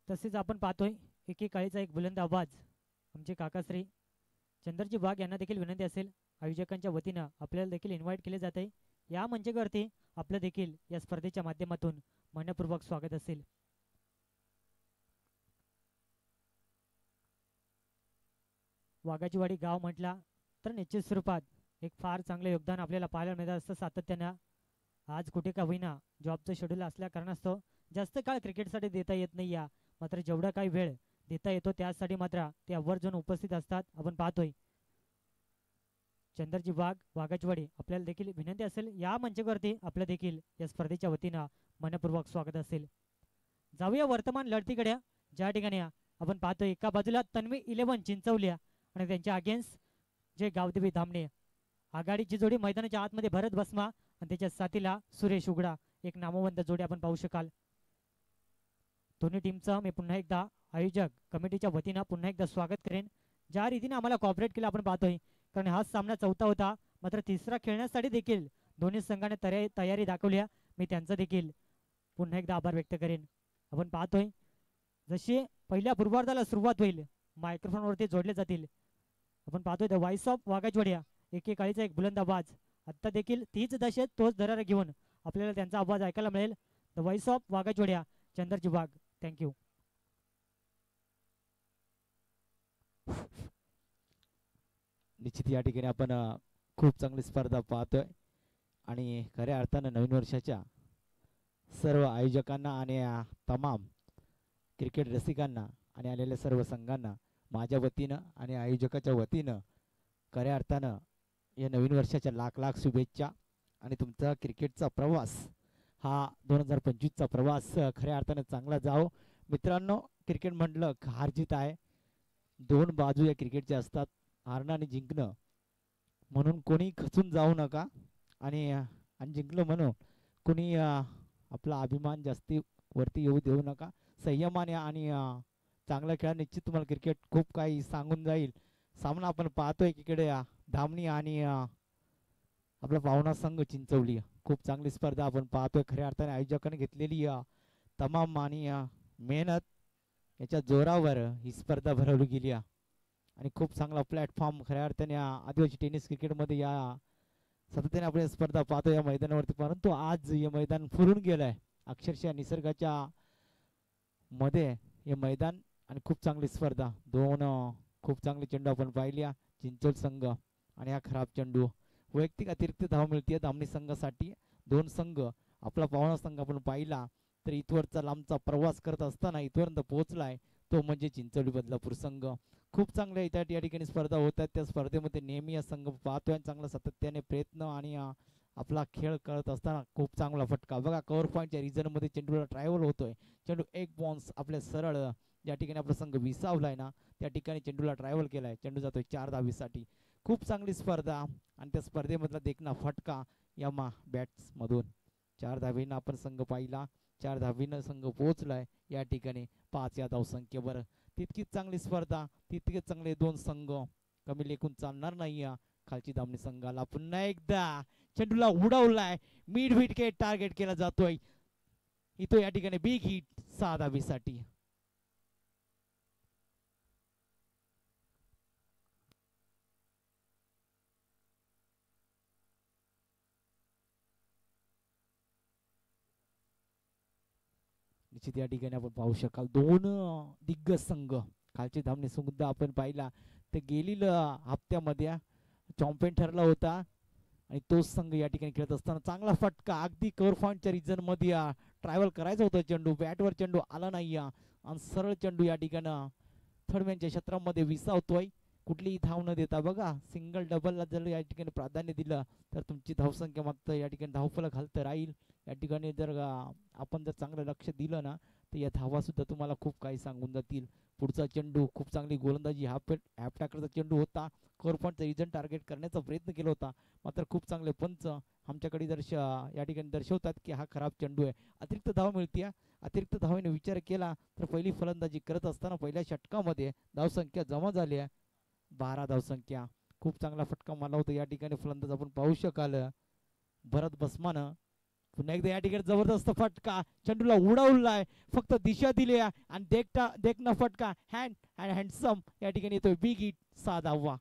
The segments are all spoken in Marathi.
तसेच आपण पाहतोय एकेकाळीचा एक बुलंद आवाज आमचे काकाश्री चंद्रजी वाघ यांना देखील विनंती असेल आयोजकांच्या वतीनं आपल्याला देखील इन्व्हाइट केले जाते या मंचावरती आपलं देखील या स्पर्धेच्या माध्यमातून मनपूर्वक स्वागत असेल. वाघाचीवाडी गाव म्हटला तर निश्चित स्वरूपात एक फार चांगलं योगदान आपल्याला पाहायला मिळत असतं सातत्यानं. आज कुठे का होईना जॉबचं शेड्यूल असल्या कारणास्तव जास्त काळ क्रिकेटसाठी देता येत नाही या मात्र जेवढा काही वेळ देता येतो त्यासाठी मात्र ते आवर्जून उपस्थित असतात. आपण पाहतोय चंद्रजी वाघ वाघाचीवाडी आपल्याला देखील विनंती असेल या मंचावरती आपलं देखील या स्पर्धेच्या वतीनं मनपूर्वक स्वागत असेल. जाऊया वर्तमान लढतीकडे ज्या ठिकाणी आपण पाहतोय एका बाजूला तन्वी 11 चिंचवल्या आणि त्यांच्या अगेन्स्ट जे गावदेवी धामणे आघाडीची जोडी मैदानाच्या आतमध्ये भरत बसमा आणि त्याच्या साथीला सुरेश उगडा एक नामवंत जोडी आपण पाहू शकाल. दोन्ही टीमचं मी पुन्हा एकदा आयोजक कमिटीच्या वतीनं पुन्हा एकदा स्वागत करेन ज्या रीतीने आम्हाला कॉपरेट केलं आपण पाहतोय कारण हा सामना चौथा होता मात्र तिसरा खेळण्यासाठी देखील दोन्ही संघाने तयारी दाखवली. मी त्यांचा देखील पुन्हा एकदा आभार व्यक्त करेन. आपण पाहतोय जशी पहिल्या पूर्वार्धाला सुरुवात होईल मायक्रोफोनवरती जोडले जातील. आपण पाहतोय द व्हॉइस ऑफ वाघाचवाडिया एकेकाळीचा एक बुलंद आवाज आत्ता देखील तीच दशेत तोच दरारा घेऊन आपल्याला त्यांचा आवाज ऐकायला मिळेल. The voice of Waghachwadiya Chandraji Wagh. Thank you. निश्चित या ठिकाणी आपण खूप चांगली स्पर्धा पाहतोय आणि खऱ्या अर्थानं नवीन वर्षाच्या सर्व आयोजकांना आणि तमाम क्रिकेट रसिकांना आणि आलेल्या सर्व संघांना माझ्या वतीनं आणि आयोजकाच्या वतीनं खऱ्या अर्थानं या नवीन वर्षाच्या लाख लाख शुभेच्छा. आणि तुमचा क्रिकेटचा प्रवास हा 2025चा प्रवास खऱ्या अर्थानं चांगला जाओ. मित्रांनो क्रिकेट म्हटलं हार जीत आहे, दोन बाजू या क्रिकेटच्या असतात, हारणं आणि जिंकणं. म्हणून कोणी खचून जाऊ नका आणि जिंकलं म्हणून कोणी आपला अभिमान जास्ती वरती येऊ देऊ नका. संयमाने आणि चांगला खेळा निश्चित तुम्हाला क्रिकेट खूप काही सांगून जाईल. सामना आपण पाहतोय एकीकडे धामणी आणि आपला पाहुणा संघ चिंचवली खूप चांगली स्पर्धा आपण पाहतोय. खऱ्या अर्थाने आयोजकांनी घेतलेली तमाम आणि मेहनत याच्या जोरावर ही स्पर्धा भरवली गेली आणि खूप चांगला प्लॅटफॉर्म खऱ्या अर्थाने आदिवासी टेनिस क्रिकेटमध्ये या सातत्याने आपण स्पर्धा पाहतो या मैदानावरती. परंतु आज हे मैदान फुरून गेलं आहे अक्षरशः निसर्गाच्या मध्ये हे मैदान आणि खूप चांगली स्पर्धा. दोन खूप चांगले चेंडू आपण पाहिल्या चिंचोल संघ आणि हा खराब चेंडू. वैयक्तिक अतिरिक्त धाव मिळते धामणी संघासाठी. दोन संघ आपला पाहुणा संघ आपण पाहिला तर इथवरचा लांबचा प्रवास करत असताना इथपर्यंत पोहोचलाय तो म्हणजे चिंचोली बदलापूर संघ. खूप चांगल्या इथं या ठिकाणी स्पर्धा होतात. त्या स्पर्धेमध्ये नेहमी या संघ पाहतोय चांगला सातत्याने प्रयत्न आणि आपला खेळ करत असताना खूप चांगला फटका बघा कव्हर पॉईंटच्या रिजनमध्ये चेंडूला ट्रॅव्हल होतोय. चेंडू एक बाउन्स आपल्या सरळ ज्या ठिकाणी आपला संघ विसावलाय ना त्या ठिकाणी चेंडूला ट्रॅव्हल केलाय. चेंडू जातोय 4 धावेसाठी. खूप चांगली स्पर्धा आणि त्या स्पर्धेमधला देखना फटका या बॅट्स मधून 4 धावेनं आपण संघ पाहिला. 4 धावेनं संघ पोहोचलाय या ठिकाणी 5 या धावसंख्येवर. तितकीच चांगली स्पर्धा तितकेच चांगले दोन संघ कमी लेखून चालणार नाही. खालची धामणी संघाला पुन्हा एकदा चेंडूला उडवलाय मिड विकेट टार्गेट केला जातोय इथं या ठिकाणी बिग हिट 6 धावेसाठी. निश्चित या ठिकाणी आपण पाहू शकाल दोन दिग्गज संघ खालची धामणी सुद्धा आपण पाहिला तर गेलील हप्त्यामध्ये चॅम्पियन ठरला होता आणि तोच संघ या ठिकाणी खेळत असताना चांगला फटका अगदी कव्हर पॉईंटच्या रिजन मध्ये ट्रॅव्हल करायचा होता चेंडू बॅटवर चेंडू आला नाही आणि सरळ चेंडू या ठिकाणी थर्डमॅनच्या क्षेत्रामध्ये विसावतोय. कुठलीही धाव न देता बघा सिंगल डबलला जर या ठिकाणी प्राधान्य दिलं तर तुमची धावसंख्या मात्र या ठिकाणी धावफलक हलत राहील. या ठिकाणी जर आपण जर चांगलं लक्ष दिलं ना तर या धावा सुद्धा तुम्हाला खूप काही सांगून जातील. पुढचा चेंडू खूप चांगली गोलंदाजी हाफ टाकरचा चेंडू होता. कव्हर पॉईंटचा रिजन टार्गेट करण्याचा प्रयत्न केला होता मात्र खूप चांगले पंच आमच्याकडे या ठिकाणी दर्शवतात की हा खराब चेंडू आहे. अतिरिक्त धाव मिळते. अतिरिक्त धावेने विचार केला तर पहिली फलंदाजी करत असताना पहिल्या षटकामध्ये धावसंख्या जमा झाली आहे 12 धावसंख्या. खूप चांगला फटका मारला होता या ठिकाणी फलंदाज आपण पाहू शकाल भरत बसमानं पुन्हा एकदा या ठिकाणी जबरदस्त फटका, चेंडूला उडवलाय, फक्त दिशा दिली आणि देखना फटका, हँडसम या ठिकाणी येतोय बिग हिट, 6 धावा.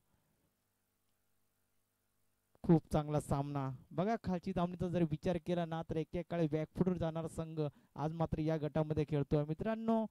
खूप चांगला सामना. बघा खालची धावणीचा जर विचार केला ना तर एकेकाळी बॅकफुटवर जाणारा संघ आज मात्र या गटामध्ये खेळतोय. मित्रांनो,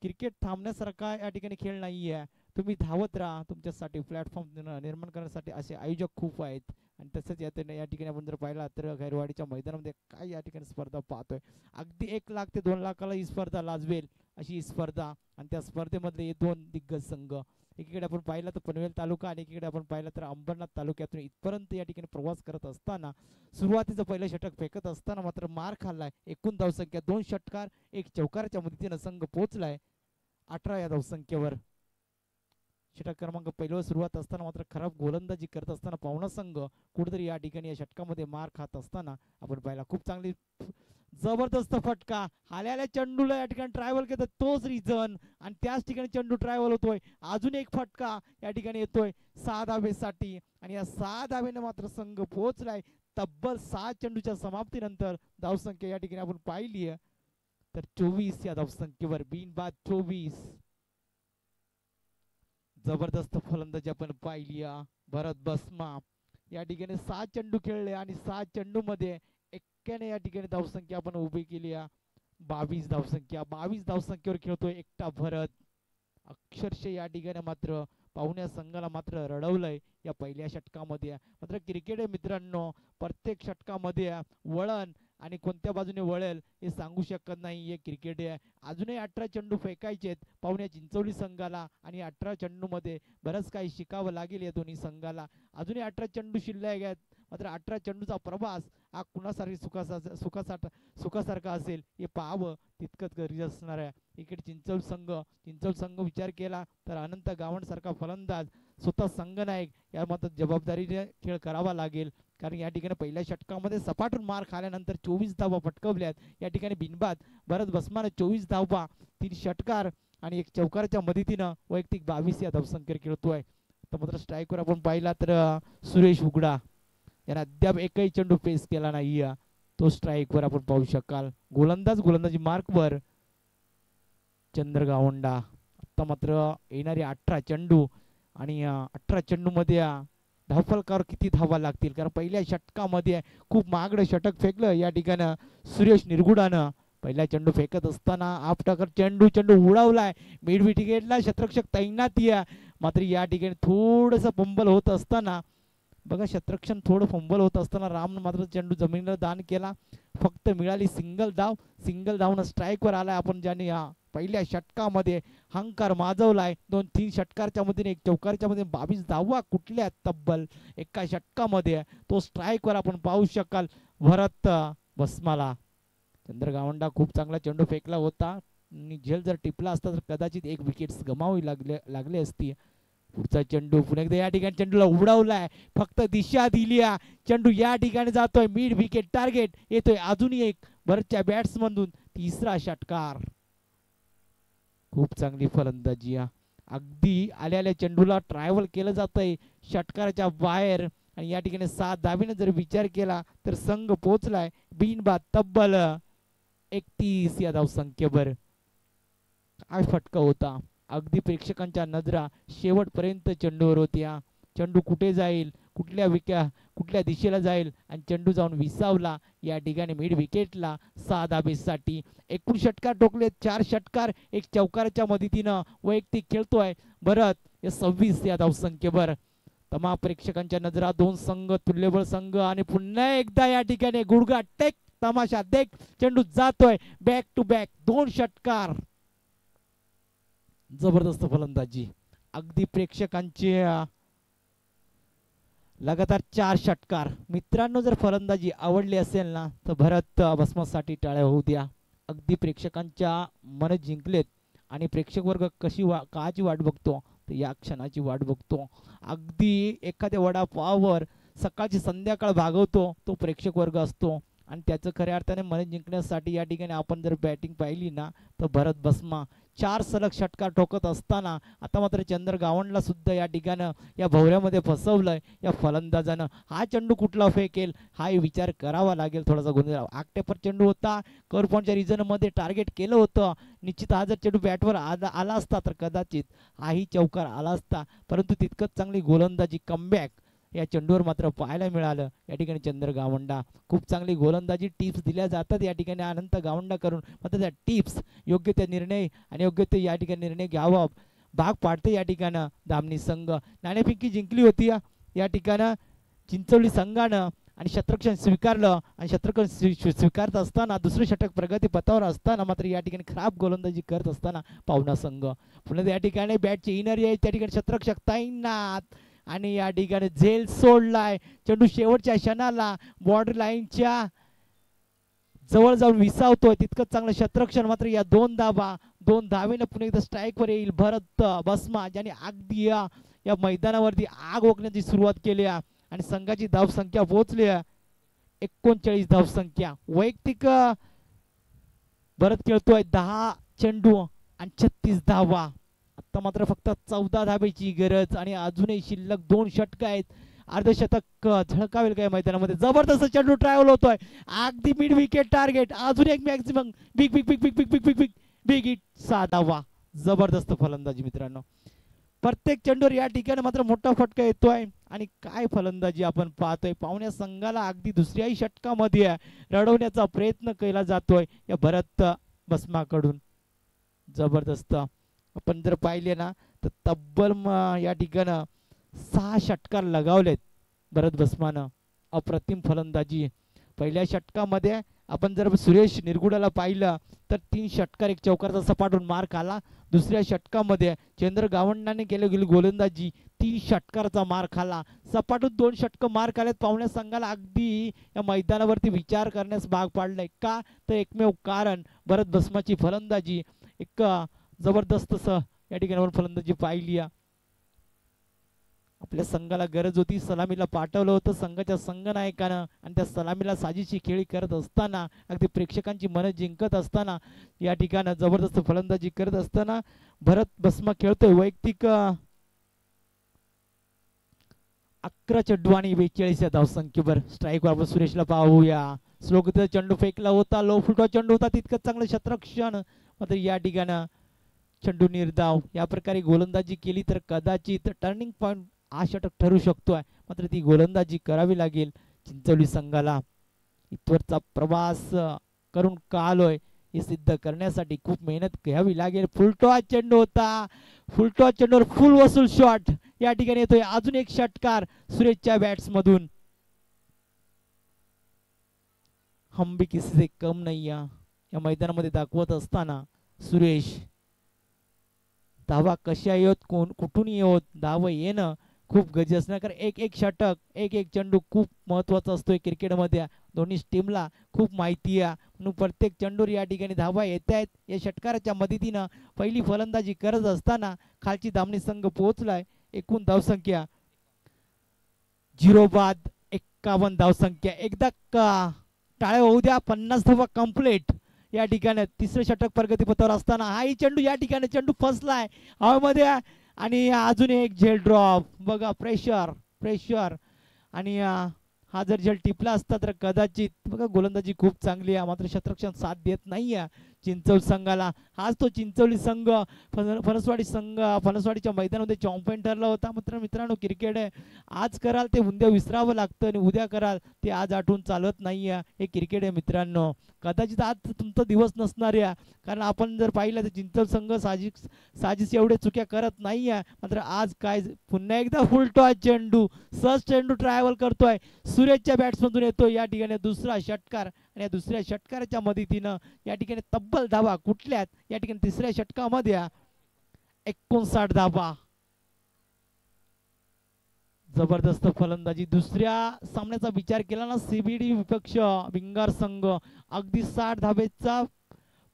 क्रिकेट थांबण्यासारखा या ठिकाणी खेळ नाहीये. तुम्ही धावत राहा, तुमच्यासाठी प्लॅटफॉर्म निर्माण करण्यासाठी असे आयोजक खूप आहेत. आणि तसंच या ठिकाणी आपण जर पाहिला तर खैरवाडीच्या मैदानामध्ये काय या ठिकाणी स्पर्धा पाहतोय. अगदी 1 लाख ते 2 लाखाला ही स्पर्धा लाजवेल अशी ही स्पर्धा. आणि त्या स्पर्धेमधले हे 2 दिग्गज संघ, एकीकडे आपण पाहिलं तर पनवेल तालुका आणि एकीकडे आपण पाहिलं तर अंबरनाथ तालुक्यातून इथपर्यंत या ठिकाणी प्रवास करत असताना सुरुवातीचं पहिलं षटक फेकत असताना मात्र मार खाल्लाय. एकूण धावसंख्या 2 षटकार 1 चौकाराच्या मदतीनं संघ पोहोचलाय 18 या धावसंख्येवर. षटक क्रमांक पहिल्यावर सुरुवात असताना मात्र खराब गोलंदाजी करत असताना पाहुणा संघ कुठेतरी या ठिकाणी या षटकामध्ये मार खात असताना आपण पाहिला. खूप चांगली जबरदस्त फटका, आल्याल्या चेंडूला या ठिकाणी ट्रायव्हल केलं, तोच रिझन आणि त्याच ठिकाणी चेंडू ट्रायव्हल होतोय. अजून एक फटका या ठिकाणी येतोय 6 धावेसाठी आणि या 6 धावेने मात्र संघ पोहोचलाय तब्बल 6 चेंडूच्या समाप्तीनंतर. धावसंख्या या ठिकाणी आपण पाहिली तर 24 या धावसंख्येवर, बिनबाद 24. जबरदस्त फलंदाजी आपण पाहिली. भरत बसमा या ठिकाणी 6 चेंडू खेळले आणि 6 चेंडू मध्ये 91 या ठिकाणी धावसंख्या आपण उभी केली. 22 धावसंख्या, 22 धावसंख्येवर खेळतोय एकटा भरत. अक्षरशः या ठिकाणी मात्र पाहुण्या संघाला मात्र रडवलंय या पहिल्या षटकामध्ये. मात्र क्रिकेट आहे मित्रांनो, प्रत्येक षटकामध्ये वळण आणि कोणत्या बाजूने वळेल हे सांगू शकत नाही. हे क्रिकेट आहे. अजूनही 18 चेंडू फेकायचे पाहुण्या चिंचवली संघाला आणि 18 चेंडू मध्ये बरंच काही शिकावं लागेल या दोन्ही संघाला. अजूनही 18 चेंडू शिल्लक आहेत. मात्र 18 चेंडूचा प्रवास हा कुणासाठी सुखासारखा असेल हे पाहावं तितकंच गरजेचं असणार आहे. इकडे चिंचवड संघ विचार केला तर अनंत गावंड सारखा फलंदाज, स्वतः संघनायक या मात्र जबाबदारीने खेळ करावा लागेल. कारण या ठिकाणी पहिल्या षटकामध्ये सपाटून मार खाल्यानंतर 24 धावा फटकवल्यात. या ठिकाणी बिनबाद भरत बसमाने 24 धावा, 3 षटकार आणि 1 चौकाराच्या मदतीनं वैयक्तिक 22 या धावसंख्येवर खेळतोय. तर मात्र स्ट्राईकवर आपण पाहिला तर सुरेश उगडा यानं अद्याप एकही चेंडू फेस केला नाही. तो स्ट्राईकवर आपण पाहू शकाल. गोलंदाजी मार्कवर चंद्र गावंडा. आता मात्र येणारे 18 चेंडू आणि 18 चेंडू मध्ये धावफलकावर किती धावा लागतील. कारण पहिल्या षटकामध्ये खूप महागडं षटक फेकलं या ठिकाणी सुरेश निरगुडानं. पहिला चेंडू फेकत असताना आपटाकर चेंडू उडवलाय मिड विकेटला, शतरक्षक तैनाती आहे. मात्र या ठिकाणी थोडंसं फंबल होत असताना बघा, शतरक्षण थोडं फंबल होत असताना रामनं मात्र चेंडू जमिनीला दान केला. फक्त मिळाली सिंगल धावनं स्ट्राईकवर आलाय. आपण ज्याने पहिल्या षटकामध्ये हंकार माजवलाय. 2-3 षटकारच्या मध्ये 1 चौकारच्या मध्ये 22 धावा कुठल्या तब्बल एका षटकामध्ये. तो स्ट्राईकवर आपण पाहू शकाल भरत बसमाला. चंद्रगावंडा खूप चांगला चेंडू फेकला होता आणि झेल जर टिपला असता तर कदाचित 1 विकेट गमावी लागले असती. पुढचा चेंडू पुन्हा एकदा या ठिकाणी चेंडूला उडवलाय, फक्त दिशा दिली. चेंडू या ठिकाणी जातोय मिड विकेट, टार्गेट येतोय अजूनही एक भरतच्या बॅट्समधून. 3रा षटकार. खूप चांगली फलंदाजी. अगदी आलेल्या चेंडूला ट्रायव्हल केलं जातंय षटकाराच्या बाहेर आणि या ठिकाणी 7 धावेने जर विचार केला तर संघ पोहोचलाय बिनबाद तब्बल 31 या धावसंख्येवर. काय फटका होता. अगदी प्रेक्षकांच्या नजरा शेवटपर्यंत चेंडूवर होत्या. चेंडू कुठे जाईल, कुठल्या दिशेला जाईल आणि चेंडू जाऊन विसावला या ठिकाणी मिड विकेटला 6 धावेसाठी. एकूण षटकार ठोकले 4 षटकार 1 चौकाराच्या मदतीनं वैयक्तिक खेळतोय भरत. 26 या धावसंख्येवर. तमाम प्रेक्षकांच्या नजरा 2 संघ, तुल्यबळ संघ आणि पुन्हा एकदा या ठिकाणी गुडघा टेक, तमाशा देख. चेंडू जातोय बॅक टू बॅक 2 षटकार. जबरदस्त फलंदाजी. अगदी प्रेक्षकांचे लगातार 4 षटकार. मित्रांनो, जर फलंदाजी आवडली असेल ना तर भरत बसमासाठी टाळ्या होऊ द्या. अगदी प्रेक्षकांच्या मन जिंकलेत आणि प्रेक्षक वर्ग काची वाट बघतो तर या क्षणाची वाट बघतो. अगदी एखाद्या वडापाववर सकाळची संध्याकाळ भागवतो तो प्रेक्षक वर्ग असतो आणि त्याचं खऱ्या अर्थाने मन जिंकण्यासाठी या ठिकाणी आपण जर बॅटिंग पाहिली ना तर भरत बसमा 4 सलग षटकार ठोकत असताना आता मात्र चंद्र गावंडला सुद्धा या ठिकाणी या भोवऱ्यामध्ये फसवलंय या फलंदाजानं. हा चेंडू कुठला फेकेल हा विचार करावा लागेल. थोडासा गोंधळ, आकटेपर चेंडू होता, कर्व पॉईंटच्या रिजन मध्ये टार्गेट केलं होतं. निश्चित हा जर चेंडू बॅटवर आला असता तर कदाचित हाही चौकार आला असता, परंतु तितकंच चांगली गोलंदाजी कमबॅक या चेंडूवर मात्र पाहायला मिळालं. या ठिकाणी चंद्र गावंडा खूप चांगली गोलंदाजी टिप्स दिल्या जातात या ठिकाणी अनंत गावंडा करून, मात्र त्या टिप्स योग्य ते निर्णय आणि योग्य ते या ठिकाणी निर्णय घ्यावा भाग पाडते या ठिकाणं धामणी संघ. नाणेफेकी जिंकली होती या ठिकाणं चिंचवली संघानं आणि शतरक्षण स्वीकारलं आणि शतरक्षण स्वीकारत असताना दुसरं षटक प्रगती पथावर असताना मात्र या ठिकाणी खराब गोलंदाजी करत असताना पाहुणा संघ पुन्हा या ठिकाणी बॅटची इनर आहे त्या ठिकाणी शतरक्षक ताईनाथ आणि या ठिकाणी झेल सोडलाय. चेंडू शेवटच्या क्षणाला बॉर्डर लाईनच्या जवळ जाऊन विसावतोय, तितकंच चांगलं शतरक्षण. मात्र या दोन धावेनं पुन्हा एकदा स्ट्राईकवर येईल भरत बसमा, ज्याने अगदी या मैदानावरती आग ओकण्याची सुरुवात केली आणि संघाची धावसंख्या पोहोचली 39 धावसंख्या. वैयक्तिक भरत खेळतोय 10 चेंडू आणि 36 धावा. आता मात्र फक्त 14 धाब्याची गरज आणि अजूनही शिल्लक 2 षटक आहेत. अर्धशतक झळकावेल काय मैदानामध्ये. जबरदस्त चेंडू ट्रॅव्हल होतोय अगदी मिड विकेट टार्गेट. अजून एक maximum big big big big big big big big big hit 6 धावा. जबरदस्त फलंदाजी मित्रांनो. प्रत्येक चेंडूवर या ठिकाणी मात्र मोठा फटका येतोय आणि काय फलंदाजी आपण पाहतोय. पाहुण्या संघाला अगदी दुसऱ्याही षटकामध्ये रडवण्याचा प्रयत्न केला जातोय या भरत बसमाकडून. जबरदस्त आपण जर पाहिले ना तर तब्बल या ठिकाणी 6 षटकार लगावलेत भरत बसमानं. अप्रतिम फलंदाजी. पहिल्या षटकामध्ये आपण जर सुरेश निरगुडाला पाहिलं तर 3 षटकार 1 चौकारचा सपाटून मार खाला. दुसऱ्या षटकामध्ये चंद्र गावंडाने गेली गोलंदाजी 3 षटकाराचा मार खाला. सपाटून 2 षटक मार खाल्यात. पाहुण्या संघाला अगदी या मैदानावरती विचार करण्यास भाग पाडलाय. का तर एकमेव कारण भरत बसमाची फलंदाजी. एक जबरदस्त या ठिकाणी फलंदाजी पाहिली. आपल्या संघाला गरज होती, सलामीला पाठवलं होतं संघाच्या संघनायकानं आणि त्या सलामीला साजीची खेळी करत असताना अगदी प्रेक्षकांची मन जिंकत असताना या ठिकाणी जबरदस्त फलंदाजी करत असताना भरत बसमा खेळतोय. वैयक्तिक 11 चेंडू आणि 42 धावसंख्येवर. स्ट्राईक आपण सुरेशला पाहूया. स्लोगतीचा चेंडू फेकला होता, लो फुटवा चेंडू होता, तितकंच चांगलं शतरक्षण. मात्र या ठिकाणी चेंडू निर्धाव. या प्रकारे गोलंदाजी केली तर कदाचित टर्निंग पॉइंट हा षटक ठरू शकतोय. मात्र ती गोलंदाजी करावी लागेल चिंचवली संघाला. इथवरचा प्रवास करून का आलोय हे सिद्ध करण्यासाठी खूप मेहनत घ्यावी लागेल. फुलटॉ चेंडू होता, फुलटॉ चेंडूवर फुल वसूल शॉट या ठिकाणी येतोय. अजून एक षटकार सुरेशच्या बॅट्स मधून. हम भी किसी से कम नहीं या मैदानामध्ये दाखवत असताना सुरेश धावा कशा येत कुठून येत धावा येणं खूप गरजेचं असणार. कारण एक षटक एक चेंडू खूप महत्वाचा असतोय क्रिकेटमध्ये. दोन्ही टीमला खूप माहिती आहे म्हणून प्रत्येक चेंडूवर या ठिकाणी धावा येत आहेत. या षटकाराच्या मदतीनं पहिली फलंदाजी करत असताना खालची धामणी संघ पोहोचलाय. एकूण धावसंख्या 0 बाद 51 धावसंख्या. एकदा टाळ्या होऊ द्या. 50 धावा कंप्लीट या ठिकाणी. तिसरे षटक प्रगतीपथावर असताना हाही चेंडू या ठिकाणी चेंडू फसलाय हवेमध्ये आणि अजून एक झेल ड्रॉप. बघा प्रेशर आणि हा जर झेल टिपला असता तर कदाचित बघा गोलंदाजी खूप चांगली आहे. मात्र शतरक्षण साथ देत नाहीये चिंचवली संघाला. हाच तो चिंचवली संघ फणसवाडीच्या मैदानामध्ये चॅम्पियन ठरला होता. मात्र मित्रांनो क्रिकेट आहे, आज कराल ते उद्या विसरावं लागतं आणि उद्या कराल ते आज आठवून चालत नाहीये. हे क्रिकेट आहे मित्रांनो. कदाचित आज तुमचा दिवस नसणार आहे कारण आपण जर पाहिलं तर चिंचवली संघ साजिश एवढे चुक्या करत नाहीये. मात्र आज काय पुन्हा एकदा फुलटॉ चेंडू सहज चेंडू ट्रॅव्हल करतोय. सुरेशच्या बॅट्समधून येतोय या ठिकाणी दुसरा षटकार आणि या दुसऱ्या षटकाराच्या मदतीनं या ठिकाणी तब्बल धावा कुठल्यात या ठिकाणी तिसऱ्या षटकामध्ये 59 धावा. जबरदस्त फलंदाजी. दुसऱ्या सामन्याचा विचार केला ना सीबीडी विपक्ष भिंगार संघ अगदी 60 धाब्याचा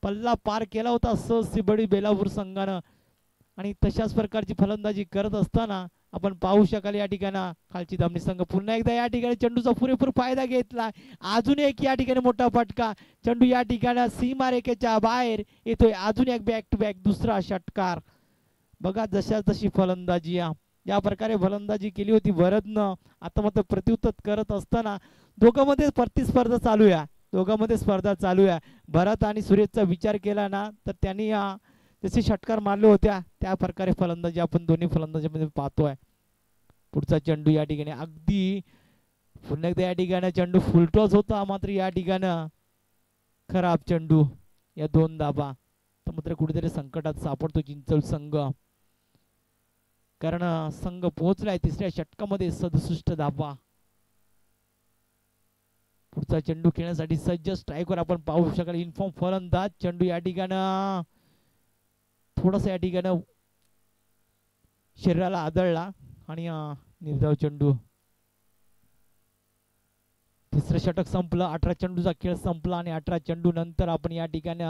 पल्ला पार केला होता सीबीडी बेलापूर संघानं आणि तशाच प्रकारची फलंदाजी करत असताना आपण पाहू शकाल या ठिकाणी खालची धामणी संघ पुन्हा एकदा या ठिकाणी चेंडूचा पुरेपूर फायदा घेतला. अजून एक या ठिकाणी मोठा फटका, चेंडू या ठिकाणी सीमारेषेच्या बाहेर येतोय. अजून एक बॅक टू बॅक दुसरा षटकार. बघा जशा तशी फलंदाजी या प्रकारे फलंदाजी केली होती भरतनं. आता मात्र प्रत्युत्तर करत असताना दोघांमध्ये प्रतिस्पर्धा चालू आहे, दोघांमध्ये स्पर्धा चालू आहे. भरत आणि सुरेशचा विचार केला ना तर त्यांनी जसे षटकार मारले होत्या त्या प्रकारे फलंदाजी आपण दोन्ही फलंदाजीमध्ये पाहतोय. पुढचा चेंडू या ठिकाणी अगदी पुन्हा एकदा या ठिकाणी चेंडू फुलटॉस होता, मात्र या ठिकाणी खराब चेंडू. या 2 धाबा तर मात्र कुठेतरी संकटात सापडतो चिंचवड संघ, कारण संघ पोहोचलाय तिसऱ्या षटकामध्ये 67 धाबा. पुढचा चेंडू खेळण्यासाठी सज्ज स्ट्रायकर आपण पाहू शकाल. इन्फॉर्म फलंदाज चेंडू या ठिकाणी थोडासा या ठिकाणी शरीराला आदळला आणि निर्धाव चेंडू. तिसरं षटक संपलं, 18 चेंडूचा खेळ संपला आणि 18 चेंडू नंतर आपण या ठिकाणी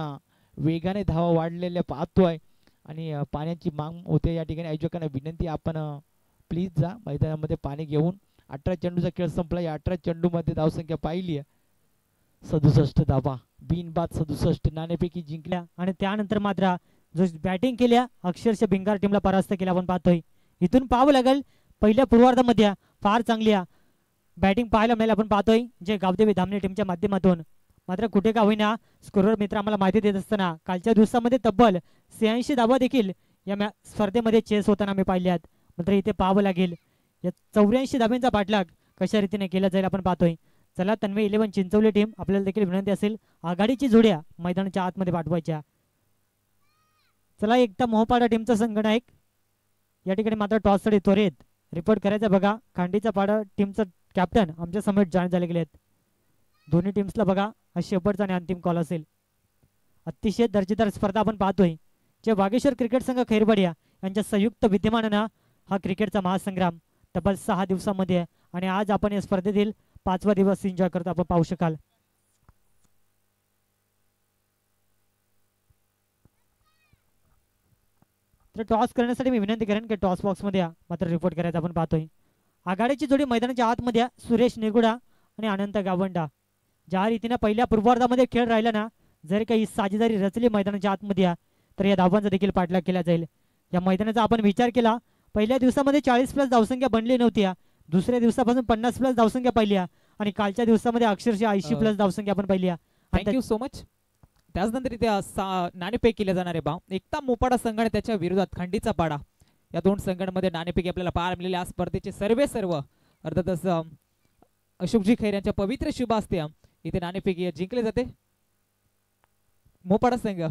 वेगाने धावा वाढलेल्या पाहतोय आणि पाण्याची माग होते. या ठिकाणी आयोजकांना विनंती आपण प्लीज जा मैदानामध्ये पाणी घेऊन. 18 चेंडूचा खेळ संपला. या 18 चेंडू मध्ये धावसंख्या पाहिली 67 धाबा, बिनबाद 67 नाणेपैकी जिंकल्या. आणि त्यानंतर मात्र जो बॅटिंग केल्या अक्षरशः भिंगार टीमला परास्त केला आपण पाहतोय. इथून पाहावं लागेल पहिल्या पूर्वार्धामध्ये फार चांगली बॅटिंग पाहायला मिळेल आपण पाहतोय जे गावदेवी धामणे टीमच्या माध्यमातून. मात्र कुठे का होईना स्कोरर मित्र आम्हाला माहिती देत असताना कालच्या दिवसामध्ये तब्बल 86 धावा देखील या स्पर्धेमध्ये चेस होताना आम्ही पाहिल्यात. मात्र इथे पाहावं लागेल या 84 धाब्यांचा पाठलाग कशा रीतीने केला जाईल आपण पाहतोय. चला तन्वी 11 चिंचवली टीम आपल्याला देखील विनंती असेल आघाडीची जोड्या मैदानाच्या आतमध्ये पाठवायच्या. चला एकटा मोहपाडा टीमचा संघनायक या ठिकाणी मात्र टॉससाठी त्वरित रिपोर्ट करायचा. बघा खांडीचा पाडा टीमचा कॅप्टन आमच्या समेत जॉईन झाले गेलेत. दोन्ही टीम्सला बघा हा शेवटचा आणि अंतिम कॉल असेल. अतिशय दर्जेदार स्पर्धा आपण पाहतोय जे वागेश्वर क्रिकेट संघ खैरबाडिया यांच्या संयुक्त विद्यमानानं हा क्रिकेटचा महासंग्राम तब्बल 6 दिवसामध्ये आणि आज आपण या स्पर्धेतील 5वा दिवस एन्जॉय करतो आपण पाहू शकाल. तर टॉस करण्यासाठी मी विनंती करेन की टॉस बॉक्स मध्ये मात्र रिपोर्ट करायचा आपण पाहतोय. आघाडीची जोडी मैदानाच्या आतमध्ये सुरेश निगुडा आणि अनंत गावंडा. ज्या रीतीने पहिल्या पूर्वार्धामध्ये खेळ राहिला ना जर काही साजेदारी रचली मैदानाच्या आतमध्ये तर या धावांचा देखील पाठलाग केला जाईल. या मैदानाचा आपण विचार केला पहिल्या दिवसामध्ये 40+ धावसंख्या बनली नव्हती, दुसऱ्या दिवसापासून 50+ धावसंख्या पाहिली आणि कालच्या दिवसामध्ये अक्षरशः 80+ धावसंख्या आपण पाहिली. Thank you so much. त्याचनंतर इथे नाणेफेक केले जाणारे भाव एकता मोपाडा संघ आणि त्याच्या विरोधात खंडीचा पाडा या 2 संघांमध्ये नाणेफेकी आपल्याला पाहायला मिळाले. आज स्पर्धेचे सर्व अर्थातच अशोकजी खैर यांच्या पवित्र शुभ असते इथे नाणेफेकी जिंकले जाते. मोपाडा संघ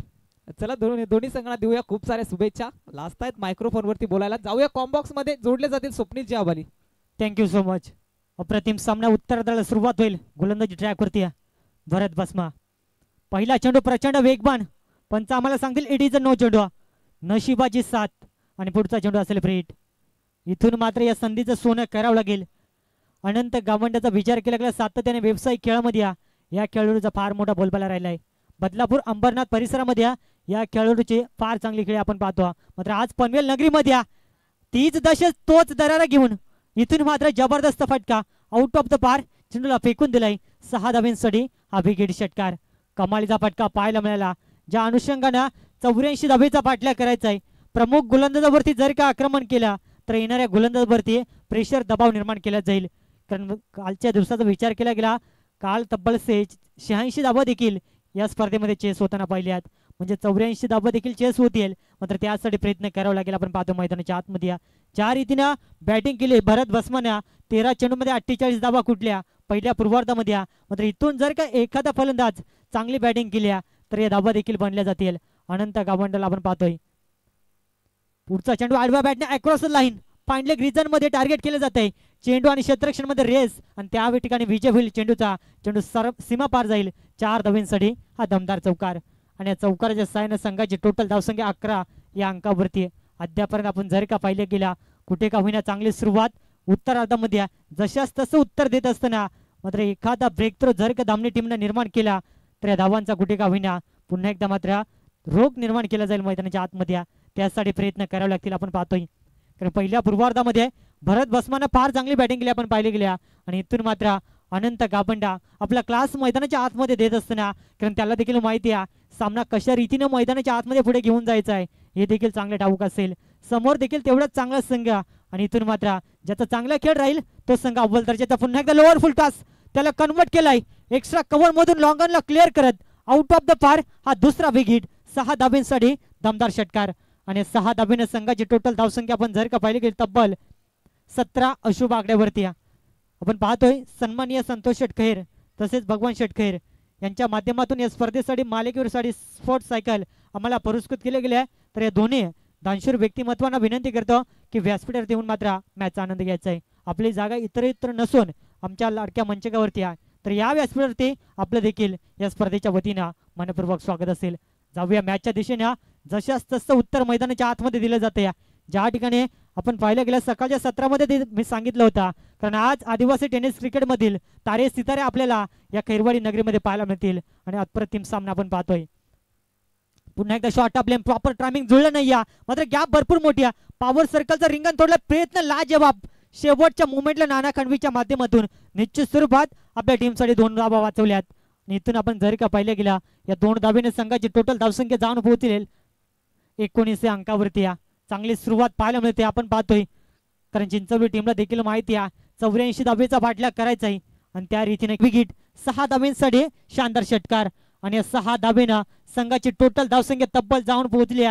चला दोन्ही संघांना देऊया खूप साऱ्या शुभेच्छा. लास्ट आहेत मायक्रोफोन वरती बोलायला. जाऊया कॉम्बॉक्स मध्ये जोडले जातील Swapnil Javali. Thank you so much. अप्रतिम सामना उत्तरार्धाला सुरुवात होईल. गोलंदाजी ट्रॅक वरती भरत बसमा. पहिला चेंडू प्रचंड वेगवान, पंच आम्हाला सांगतील इट इज अ नो चेंडू, नशिबाची साथ आणि पुढचा चेंडू असेल फ्रीट. इथून मात्र या संधीचं सोनं करावं लागेल. अनंत गावंड्याचा विचार केला गेला सातत्याने व्यावसायिक खेळामध्ये या खेळाडूचा फार मोठा बोलबाला राहिलाय. बदलापूर अंबरनाथ परिसरामध्ये या खेळाडूची फार चांगली खेळ आपण पाहतो. मात्र आज पनवेल नगरीमध्ये तीच दशेच तोच दरारा घेऊन इथून मात्र जबरदस्त फटका आउट ऑफ द पार चेंडूला फेकून दिलाय. 6 धाब्यांसाठी हा विकेट षटकार. कमालीचा फटका पाहायला मिळाला. ज्या अनुषंगाने 84 धाबेचा पाठलाग करायचा आहे. प्रमुख गोलंदाजावरती जर का आक्रमण केला तर येणाऱ्या गोलंदाजावरती प्रेशर दबाव निर्माण केला जाईल. कारण कालच्या दिवसाचा विचार केला गेला काल तब्बल 86 धाबा देखील या स्पर्धेमध्ये चेस होताना पाहिल्यात. म्हणजे 84 धाबा देखील चेस होतील. मात्र त्यासाठी प्रयत्न करावा लागेल. आपण पाहतो मैदानाच्या आतमध्ये ज्या रीतीने बॅटिंग केली भरत बसमाने 13 चेंडूमध्ये 48 धाबा कुठल्या पहिल्या पूर्वार्धामध्ये. मात्र इथून जर का एखादा फलंदाज चांगली बॅटिंग केली तर या धाबा देखील बनल्या जातील. अनंत गावंडला आपण पाहतोय पुढचा चेंडू आडव्या बॅटने अक्रॉस लाईन पांडले ग्रीजन मध्ये टार्गेट केले जाते. चेंडू आणि क्षेत्ररक्षण मध्ये रेस आणि त्या ठिकाणी विजय होईल. चेंडू सीमा पार जाईल. 4 धावांसाठी हा दमदार चौकार आणि या चौकाराच्या साहाय्याने संघाची टोटल धावसंख्या 11 या अंकावरती. अद्यापर्यंत आपण जर का पाहिले गेला कुठे का होईना चांगली सुरुवात उत्तरार्धामध्ये जशाच तसं उत्तर देत असताना मात्र एखादा ब्रेक थ्रो जर का धामणी टीमने निर्माण केला तर या धावांचा कुठे का होईना पुन्हा एकदा मात्र रोग निर्माण केला जाईल मैदानाच्या आतमध्ये. त्यासाठी प्रयत्न करावे लागतील. आपण पाहतोय कारण पहिल्या पूर्वार्धामध्ये भरत बसमानं फार चांगली बॅटिंग केली आपण पाहिली गेल्या आणि इथून मात्र अनंत गाबंडा आपला क्लास मैदानाच्या आतमध्ये देत असताना, कारण त्याला देखील माहिती आहे सामना कशा रीतीने मैदानाच्या आतमध्ये पुढे घेऊन जायचा आहे हे देखील चांगले ठाऊक असेल. समोर देखील तेवढाच चांगला संघ आणि इथून मात्र ज्याचा चांगला खेळ राहील तो संघ अव्वल दर्जाचा पुन्हा एकदा लोअर फुल टॉस त्याला कन्वर्ट केलाय एक्स्ट्रा कव्हर मधून लॉंग ऑनला क्लिअर करत आउट ऑफ द पार. हा दुसरा विकेट 6 धाब्यांसाठी दमदार षटकार आणि 6 धाब्याने संघाची टोटल धावसंख्या आपण जर का पाहिली गेली तब्बल 17 अशुभ आकड्यावरती आपण पाहतोय. सन्माननीय संतोष शेटखैर तसेच भगवान शेटखैर यांच्या माध्यमातून या स्पर्धेसाठी मालिकेवरसाठी स्पोर्ट्स सायकल आम्हाला पुरस्कृत केले गेले आहे. तर या दोन्ही दानशूर व्यक्तिमत्वांना विनंती करतो की व्यासपीठावर येऊन मात्र मॅचचा आनंद घ्यायचा आहे. आपली जागा इतर नसून आमच्या लाडक्या मंचकावरती आहे. तर या व्यासपीठावरती आपलं देखील या स्पर्धेच्या वतीनं मनपूर्वक स्वागत असेल. जाऊया मॅचच्या दिशेने. जशाच तसं उत्तर मैदानाच्या आतमध्ये दिलं जातं. ज्या ठिकाणी आपण पाहिलं गेलं सकाळच्या सत्रामध्ये मी सांगितलं होतं, कारण आज आदिवासी टेनिस क्रिकेटमधील तारे सितारे आपल्याला या खैरवाडी नगरीमध्ये पाहायला मिळतील आणि अप्रतिम सामना आपण पाहतोय. पुन्हा एकदा शॉर्ट आपल्या प्रॉपर टायमिंग जुळलं नाही मात्र गॅप भरपूर मोठी आहे. पॉवर सर्कलचा रिंगण तोडला प्रयत्न लाजवाब शेवटच्या मुवमेंटला नाना खंडवीच्या माध्यमातून निश्चित स्वरूपात आपल्या टीमसाठी 2 धावा वाचवल्यात. आणि इथून आपण जर का पाहिलं गेला या 2 धाब्याने संघाची टोटल धावसंख्या जाऊन पोहोचेल 19 अंकावरती. चांगली सुरुवात पाहायला मिळते आपण पाहतोय, कारण चिंचवली टीमला देखील माहिती आहे 84 धाब्याचा पाठलाग करायचा आहे आणि त्या रीतीने विकेट 6 धाब्यांसाठी शानदार षटकार आणि 6 धाब्यानं संघाची टोटल धावसंख्या तब्बल जाऊन पोहोचली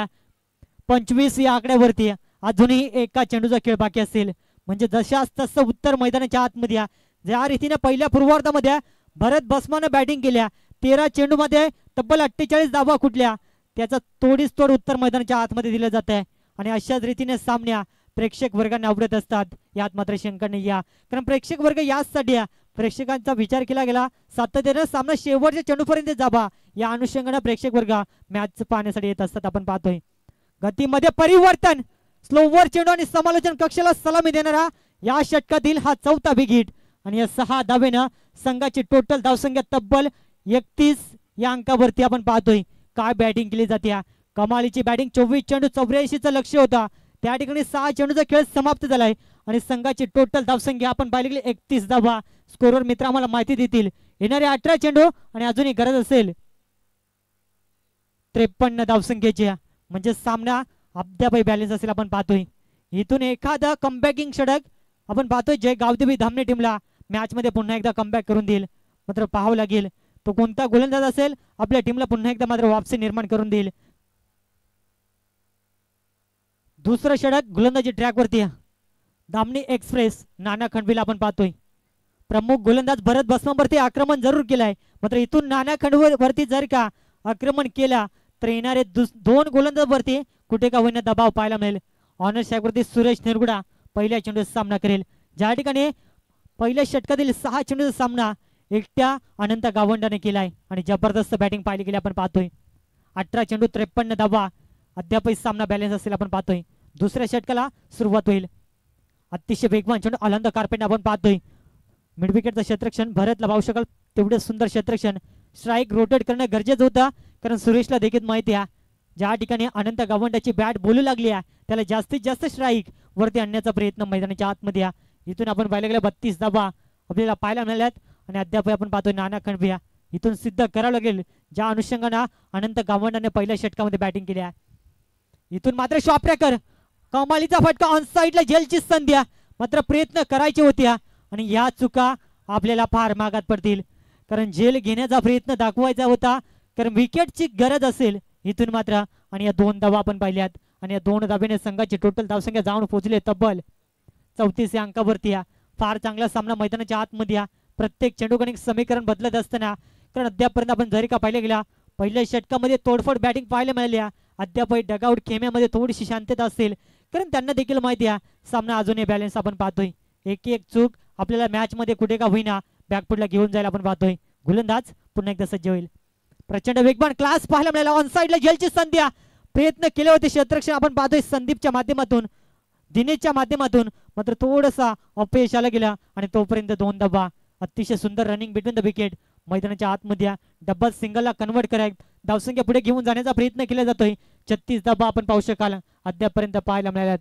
25 या आकड्यावरती. अजूनही एका चेंडूचा खेळ बाकी असेल म्हणजे जशाच तसं उत्तर मैदानाच्या आतमध्ये ज्या रीतीने पहिल्या पूर्वार्धामध्ये भरत बसमानं बॅटिंग केल्या 13 चेंडूमध्ये तब्बल 48 धावा कुठल्या त्याचा तोडीस तोड उत्तर मैदानाच्या आतमध्ये दिलं जात आहे. आणि अशाच रीतीने सामन्या प्रेक्षक वर्गांना आवडत असतात यात मात्र शंका नाही कारण प्रेक्षक वर्ग याचसाठी प्रेक्षकांचा विचार केला गेला सातत्याने सामना शेवटच्या चेंडूपर्यंत जावा या अनुषंगाने प्रेक्षक वर्ग मॅच पाहण्यासाठी येत असतात. आपण पाहतोय गतीमध्ये परिवर्तन स्लोवर चेंडू आणि समालोचन कक्षाला सलामी देणारा या षटकातील हा 4था विकेट आणि या 6 धावेनं संघाची टोटल धावसंख्या तब्बल 31 या अंकावरती आपण पाहतोय. काय बॅटिंग केली जाते कमालीची बॅटिंग 24 चेंडू 84चं लक्ष होता त्या ठिकाणी 6 चेंडूचा खेळ समाप्त झालाय आणि संघाची टोटल धावसंख्या आपण पाहिली गेली 31 धावा. स्कोरवर मित्र आम्हाला माहिती देतील येणारे 18 चेंडू आणि अजूनही गरज असेल 53 धावसंख्येची म्हणजे सामना अद्यापही बॅलन्स असेल. आपण पाहतोय इथून एखादा कमबॅकिंग षटक आपण पाहतोय जय गावदेवी धामणे टीमला मॅच मध्ये पुन्हा एकदा कमबॅक करून देईल मात्र पाहावं लागेल तो कोणता गोलंदाज असेल आपल्या टीमला पुन्हा एकदा मात्र वापसी निर्माण करून देईल. दुसरं षटक गोलंदाजी ट्रॅकवरती धामणी एक्सप्रेस नाना खंडवीला आपण पाहतोय. प्रमुख गोलंदाज भरत बसमावरती आक्रमण जरूर केलाय मात्र इथून नाना खंडवीवरती जर का आक्रमण केला तर येणारे 2 गोलंदाजावरती कुठे का होईना दबाव पाहायला मिळेल. ऑनर शॅकवरती सुरेश निरगुडा पहिल्या चेंडूचा सामना करेल ज्या ठिकाणी पहिल्या षटकातील 6 चेंडूचा सामना एकट्या अनंत गावंडाने केलाय आणि जबरदस्त बॅटिंग पाहिली गेली आपण पाहतोय. 18 चेंडू 53 धावा अद्यापही सामना बॅलन्स असेल आपण पाहतोय. दुसऱ्या षटकाला सुरुवात होईल अतिशय वेगवान चेंडू आनंद कार्पेट आपण पाहतोय. मिड विकेटचं क्षेत्रक्षण भरतला पाहू शकाल तेवढे सुंदर क्षेत्रक्षण स्ट्राईक रोटेट करणं गरजेचं होतं कारण सुरेशला देखील माहिती आहे ज्या ठिकाणी अनंत गावंडाची बॅट बोलू लागली त्याला जास्तीत जास्त स्ट्राईक वरती आणण्याचा प्रयत्न मैदानाच्या आतमध्ये इथून आपण पाहिलं गेलं 32 धावा आपल्याला पाहायला मिळाल्यात आणि अद्याप आपण पाहतोय नाना खंडवी इथून सिद्ध करावं लागेल ज्या अनुषंगाने अनंत गावंडाने पहिल्या षटकामध्ये बॅटिंग केली इथून मात्र शॉपरेकर कमालीचा फटका ऑन साइडला जेलची संधी मात्र प्रयत्न करायचे होते आणि या चुका आपल्याला फार मागात पडतील कारण जेल घेण्याचा प्रयत्न दाखवायचा होता कारण विकेटची गरज असेल इथून मात्र आणि या 2 धावा आपण पाहिल्यात आणि या 2 धाब्याने संघाची टोटल धावसंख्या जाऊन पोहोचले तब्बल 34 अंकावरती फार चांगला सामना मैदानाच्या आतमध्ये प्रत्येक चेंडू गणित समीकरण बदलत असताना कारण अद्यापर्यंत आपण जरी का पाहिलं गेला पहिल्या षटकामध्ये तोडफोड बॅटिंग पाहायला मिळाली अद्यापही डगआउट खेम्यामध्ये थोडीशी शांतता असेल कारण त्यांना देखील माहिती सामना अजूनही बॅलन्स आपण पाहतोय. एक चूक आपल्याला मॅच मध्ये कुठे का होईना बॅकफुटला घेऊन जायला आपण पाहतोय. गोलंदाज पुन्हा एकदा सज्ज होईल. प्रचंड वेगवान क्लास पाहायला मिळाला ऑन साइडला जेलची संधी प्रयत्न केले होते क्षेत्ररक्षण आपण पाहतोय संदीपच्या माध्यमातून दिनेशच्या माध्यमातून मात्र थोडासा अपयश आला गेला आणि तोपर्यंत 2 धावा अतिशय सुंदर रनिंग बिटवीन द विकेट मैदानाच्या आतमध्ये डबल सिंगलला कन्वर्ट कराय धावसंख्या पुढे घेऊन जाण्याचा प्रयत्न केला जातोय. 36 धावा आपण पाहू शकाल अद्यापर्यंत पाहायला मिळाल्यात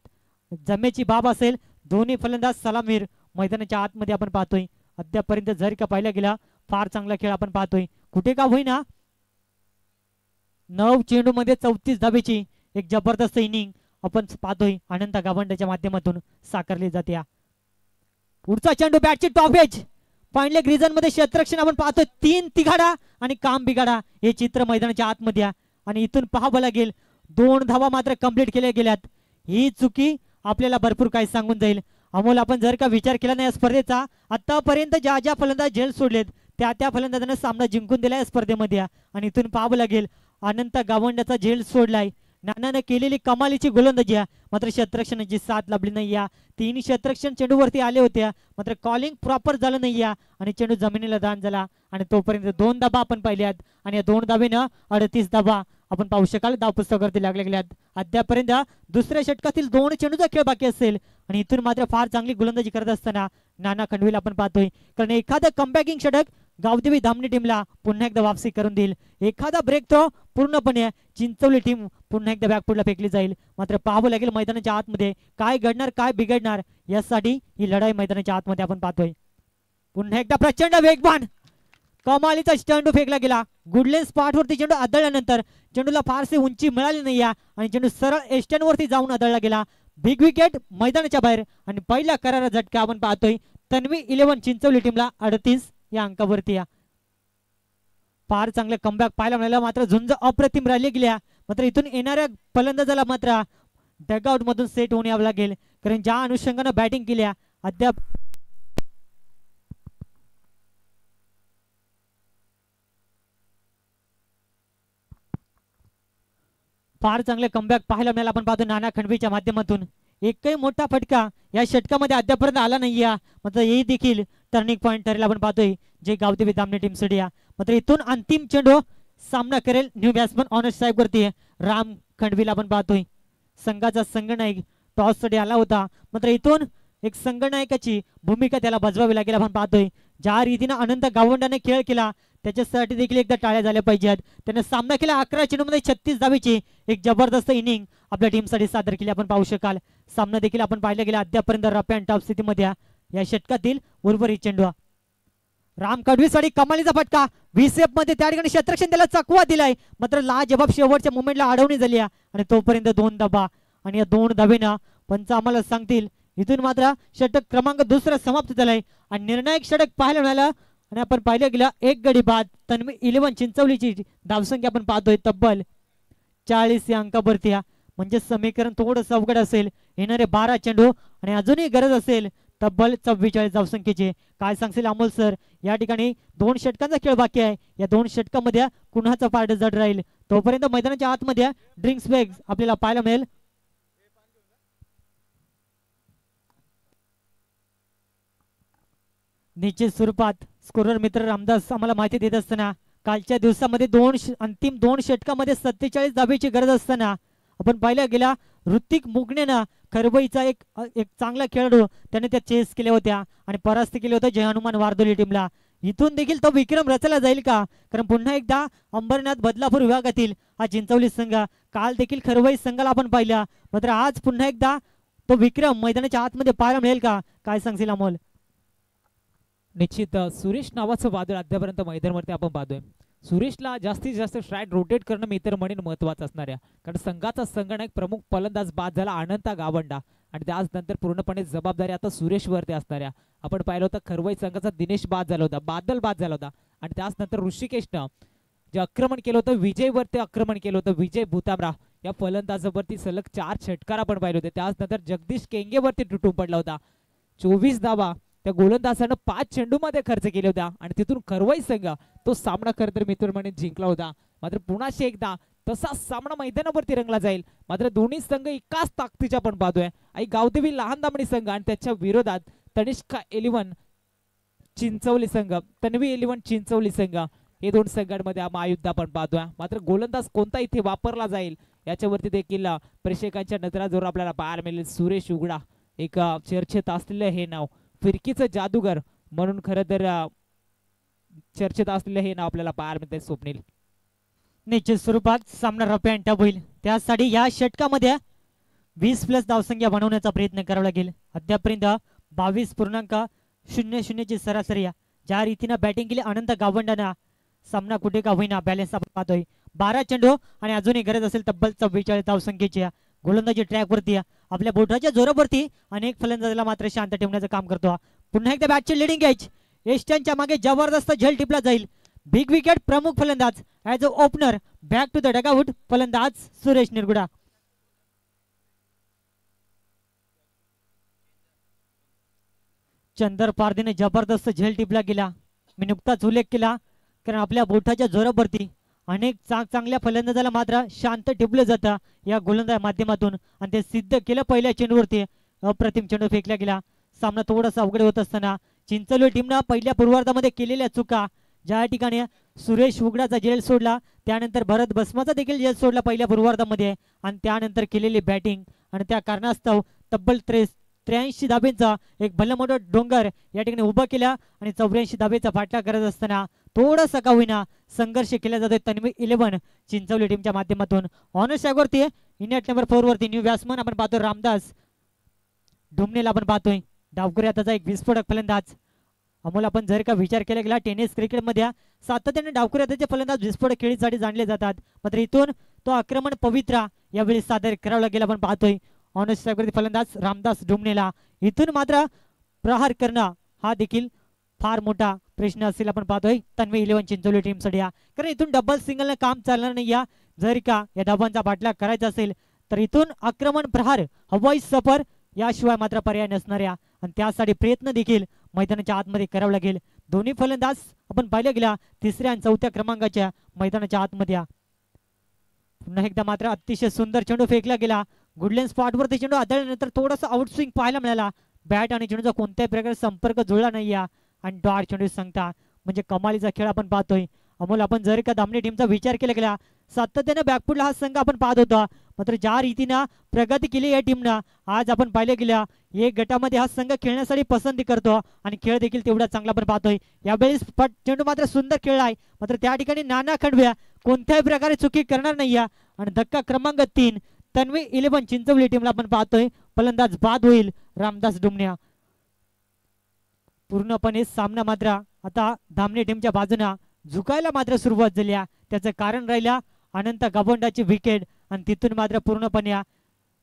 जमेची बाब असेल. दोन्ही फलंदाज सलामीर मैदानाच्या आतमध्ये आपण पाहतोय. अद्यापर्यंत जर का पाहिला गेला फार चांगला खेळ आपण पाहतोय. कुठे का होईना 9 चेंडू मध्ये 34 धाबेची एक जबरदस्त इनिंग आपण पाहतोय अनंत गावंड्याच्या माध्यमातून साकारली जाते. पुढचा चेंडू बॅटची top edge point leg region मध्ये क्षेत्ररक्षण आपण पाहतोय. 3 तिघाडा आणि काम बिघाडा हे चित्र मैदानाच्या आतमध्ये आणि इथून पाहावं लागेल 2 धावा मात्र कंप्लीट केल्या गेल्यात. ही चुकी आपल्याला भरपूर काही सांगून जाईल. अमोल आपण जर का विचार केला नाही या स्पर्धेचा आतापर्यंत ज्या ज्या फलंदाज झेल सोडलेत त्या फलंदाजांना सामना जिंकून दिला या स्पर्धेमध्ये आणि इथून पाहावं लागेल अनंत गावंड्याचा झेल सोडलाय. नानाने केलेली कमालीची गोलंदाजी मात्र क्षेत्ररक्षणाची साथ लाभली नाही. 3 क्षेत्ररक्षण चेंडूवरती आले होते मात्र कॉलिंग प्रॉपर झालं नाही आणि चेंडू जमिनीला दान झाला आणि तोपर्यंत 2 धाबा आपण पाहिल्यात आणि या 2 धाबेनं 38 धाबा आपण पाहू शकाल धाव पुस्तकावरती लागल्या गेल्यात. अद्यापर्यंत दुसऱ्या षटकातील 2 चेंडूचा खेळ बाकी असेल आणि इथून मात्र फार चांगली गोलंदाजी करत असताना नाना खंडवीला आपण पाहतोय. कारण एखादं कमबॅकिंग षटक गावदेवी धामणी टीमला पुन्हा एकदा वापसी करून देईल. एखादा ब्रेक तो पूर्णपणे चिंचवली टीम पुन्हा एकदा बॅकफुटला फेकली जाईल. मात्र पाहावं लागेल मैदानाच्या आतमध्ये काय घडणार काय बिघडणार यासाठी ही लढाई मैदानाच्या आतमध्ये आपण पाहतोय. पुन्हा एकदा प्रचंड वेगवान कमालीचा चेंडू फेकला गेला. गुडलेन स्पॉट वरती चेंडू आदळल्यानंतर चेंडूला फारशी उंची मिळाली नाही आणि चेंडू सरळ एस्टन वरती जाऊन आदळला गेला. बिग विकेट मैदानाच्या बाहेर आणि पहिला करारा झटका आपण पाहतोय तन्वी 11 चिंचवली टीमला 38 या अंकावरती. फार चांगलं कमबॅक पाहायला मिळालं मात्र झुंज अप्रतिम राहिली गेल्या. मात्र इथून येणाऱ्या फलंदाजाला मात्र डगआउट मधून सेट होऊन यावं लागेल कारण ज्या अनुषंगाने बॅटिंग केल्या अद्याप फार चांगले कमबॅक पाहायला मिळाला आपण पाहतो नाना खंडवीच्या माध्यमातून. एकही मोठा फटका या षटकामध्ये अद्यापर्यंत आला नाही मात्र हे देखील टर्निंग पॉइंट ठरेल आपण पाहतोय जे गावदेवी दामणे टीम साठी. मात्र इथून अंतिम चेंडू सामना करेल न्यू बॅट्समन ऑनर्स साहेब वरती राम खंडवीला आपण पाहतोय. संघाचा संघनायक टॉस साठी आला होता मात्र इथून एक संघनायकाची भूमिका त्याला बजवावी लागेल आपण पाहतोय. ज्या रीतीने अनंत गावंड्याने खेळ केला त्याच्यासाठी देखील एकदा टाळ्या झाल्या पाहिजेत. त्याने सामना केला 11 चेंडूमध्ये 36 धावेची एक जबरदस्त इनिंग आपल्या टीमसाठी सादर केली आपण पाहू शकाल. सामना देखील आपण पाहिला गेला अद्यापर्यंत रफ अँड टफ स्थितीमध्ये या षटकातील उर्वरित चेंडू. राम खंडवीसाठी कमालीचा फटका व्हीसेप मध्ये त्या ठिकाणी क्षेत्ररक्षण त्याला चकवा दिलाय मात्र लाजबाब शेवटच्या मोमेंटला अडवणी झाली आणि तोपर्यंत 2 धाबा आणि या 2 धाबेनं पंच आम्हाला सांगतील इथून मात्र षटक क्रमांक 2 समाप्त झालाय आणि निर्णायक षटक पाहायला मिळालं आणि आपण पाहिलं गेलं 1 गडी बाद तन्वी 11 चिंचवलीची धावसंख्या आपण पाहतोय तब्बल 40 या अंकावरती. म्हणजे समीकरण थोडंच अवघड असेल. येणारे 12 चेंडू आणि अजूनही गरज असेल तब्बल 44 धावसंख्येची. काय सांगशील अमोल सर या ठिकाणी 2 षटकांचा खेळ बाकी आहे. या 2 षटकामध्ये कुणाचा पारड जड राहील तोपर्यंत मैदानाच्या आतमध्ये ड्रिंक्स बॅग आपल्याला पाहायला मिळेल. निश्चित स्वरूपात स्कोरर मित्र रामदास आम्हाला माहिती देत असताना कालच्या दिवसामध्ये अंतिम 2 षटकामध्ये 47 धावेची गरज असताना आपण पाहिलं गेला ऋतिक मुगनेनं खरबईचा एक चांगला खेळाडू त्याने त्या चेस केल्या होत्या आणि परास्त केले होते जय हनुमान वारदोली टीमला. इथून देखील तो विक्रम रचला जाईल का कारण पुन्हा एकदा अंबरनाथ बदलापूर विभागातील हा चिंचवली संघ काल देखील खरबई संघाला आपण पाहिला मात्र आज पुन्हा एकदा तो विक्रम मैदानाच्या आतमध्ये पाहायला मिळेल का काय सांगशील अमोल. निश्चित सुरेश नावाचं वादळ अद्यापर्यंत मैदानावरती आपण पाहतोय. सुरेशला जास्तीत जास्त स्ट्राईक रोटेट करणं मी तर म्हणेन महत्वाचं असणार आहे कारण संघाचा संघनायक प्रमुख फलंदाज बाद झाला अनंत गावंडा आणि त्यानंतर पूर्णपणे जबाबदारी आता सुरेशवरती असणार आहे. आपण पाहिलं होतं खरवई संघाचा दिनेश बाद झाला होता बादल बाद झाला होता आणि त्यानंतर ऋषिकेशनं जे आक्रमण केलं होतं विजयवरती आक्रमण केलं होतं विजय भूतामरा या फलंदाजावरती सलग 4 षटकार आपण पाहिले होते. त्यानंतर जगदीश केंगेवरती तुटून पडला होता. 24 धावा त्या गोलंदाजानं 5 चेंडूमध्ये खर्च केले होता आणि तिथून खरवई संघ तो सामना खरं तर मित्र म्हणून जिंकला होता. मात्र पुन्हा एकदा तसा सामना मैदानावरती रंगला जाईल. मात्र दोन्ही संघ एकाच ताकदीच्या आपण पाहतोय. आई गावदेवी लहान दामणी संघ आणि त्याच्या विरोधात तनिष्का 11 चिंचवली संघ तन्वी 11 चिंचवली संघ हे 2 संघांमध्ये महायुद्ध आपण पाहतोय. मात्र गोलंदाज कोणता इथे वापरला जाईल याच्यावरती देखील प्रेक्षकांच्या नजराजोर आपल्याला पाहायला मिळेल. सुरेश उघडा एक चर्चेत असलेलं हे नाव फिरकीचं जादूगर म्हणून खरं तर चर्चेत असलेलं हे नाव आपल्याला पाहायला मिळते. स्वप्नील निश्चित स्वरूपात सामना रफ अँड टफ होईल त्यासाठी या षटकामध्ये 20+ धावसंख्या बनवण्याचा प्रयत्न करावा लागेल. अद्यापर्यंत 22.00 ची सरासरी आहे. ज्या रीतीनं बॅटिंग केली अनंत गावंडांना सामना कुठे का होईना बॅलन्स आपण पाहतोय. 12 चेंडू आणि अजूनही गरज असेल तब्बल 44 धावसंख्येची. गोलंदाजी ट्रॅकवरती आपल्या बोटाच्या जोरावरती अनेक फलंदाजाला मात्र शांत ठेवण्याचं काम करतो. पुन्हा एकदा बॅटची लिडिंग घ्यायची. एस्टनच्या मागे जबरदस्त झेल टिपला जाईल. बिग विकेट प्रमुख फलंदाज as a opener back to the dugout फलंदाज सुरेश निरगुडा. चंदर पारदीने जबरदस्त झेल टिपला गेला. मी नुकताच उल्लेख केला कारण आपल्या बोटाच्या जोरावरती अनेक चांगल्या फलंदाजाला मात्र शांत टिपलं जातं या गोलंदाज माध्यमातून आणि ते सिद्ध केलं. पहिल्या चेंडूवरती अप्रतिम चेंडू फेकला गेला. सामना थोडासा अवघड होत असताना चिंचोली टीमनं पहिल्या पूर्वार्धामध्ये केलेल्या चुका, ज्या ठिकाणी सुरेश उगडाचा जेल सोडला, त्यानंतर भरत बसमाचा देखील जेल सोडला पहिल्या पूर्वार्धामध्ये आणि त्यानंतर केलेली बॅटिंग आणि त्या कारणास्तव तब्बल 83 धाब्यांचा एक भलं मोठं डोंगर या ठिकाणी उभा केला आणि 84 धाब्याचा फाटला करत असताना थोडासा का होईना संघर्ष केला जातोय तन्वी 11 चिंचवली टीमच्या माध्यमातून. ऑनर स्ट्राईकवरती इनिट नंबर 4 वरती न्यू बॅट्समन आपण पाहतोय रामदास डुमनेला आपण पाहतोय. डावखुऱ्या त्याचा एक विस्फोटक फलंदाज. अमोल आपण जर का विचार केला गेला टेनिस क्रिकेटमध्ये सातत्याने डावखुऱ्या त्याचे फलंदाज विस्फोटक खेळीसाठी जाणले जातात, मात्र इथून तो आक्रमण पवित्रा यावेळी सादर करावा गेला आपण पाहतोय. ऑनर स्ट्राईकवरती फलंदाज रामदास डुमनेला इथून मात्र प्रहार करणं हा देखील फार मोठा प्रश्न असेल आपण पाहतोय तन्वी 11 चिंचोली टीमसाठी. कारण इथून डबल सिंगलने काम चालणार नाही. जर का या धाबांचा बाटला करायचा असेल तर इथून आक्रमण प्रहार हवाई सफर याशिवाय मात्र पर्याय नसणाऱ्या आणि त्यासाठी प्रयत्न देखील मैदानाच्या आतमध्ये करावा लागेल. दोन्ही फलंदाज आपण पाहिलं गेला 3ऱ्या आणि 4थ्या क्रमांकाच्या मैदानाच्या आतमध्ये. पुन्हा एकदा मात्र अतिशय सुंदर चेंडू फेकला गेला. गुडलेन स्पॉटवरती चेंडू आदळल्यानंतर थोडासा आउटस्विंग पाहायला मिळाला. बॅट आणि चेंडूचा कोणत्याही प्रकारे संपर्क जुळला नाही आणि डॉट चेंडू सांगता म्हणजे कमालीचा खेळ आपण पाहतोय. अमोल आपण जर का धामणी टीमचा विचार केला गेला सातत्याने बॅकफुटला हा संघ आपण पाहत होता, मात्र ज्या रीतीनं प्रगती केली या टीमनं आज आपण पाहिलं गेल्या एक गटामध्ये हा संघ खेळण्यासाठी पसंती करतो आणि खेळ देखील तेवढा चांगला आपण पाहतोय. यावेळेस चेंडू मात्र सुंदर खेळला आहे, मात्र त्या ठिकाणी नाना खंडव्या कोणत्याही प्रकारे चुकी करणार नाही आणि धक्का क्रमांक 3 तन्वी 11 चिंचवली टीमला आपण पाहतोय. फलंदाज बाद होईल रामदास डुमन्या. पूर्णपणे सामना मात्र आता धामणी टीमच्या बाजूने झुकायला मात्र सुरुवात झाली. त्याचं कारण राहिला अनंत गावंडाची विकेट आणि तिथून मात्र पूर्णपणे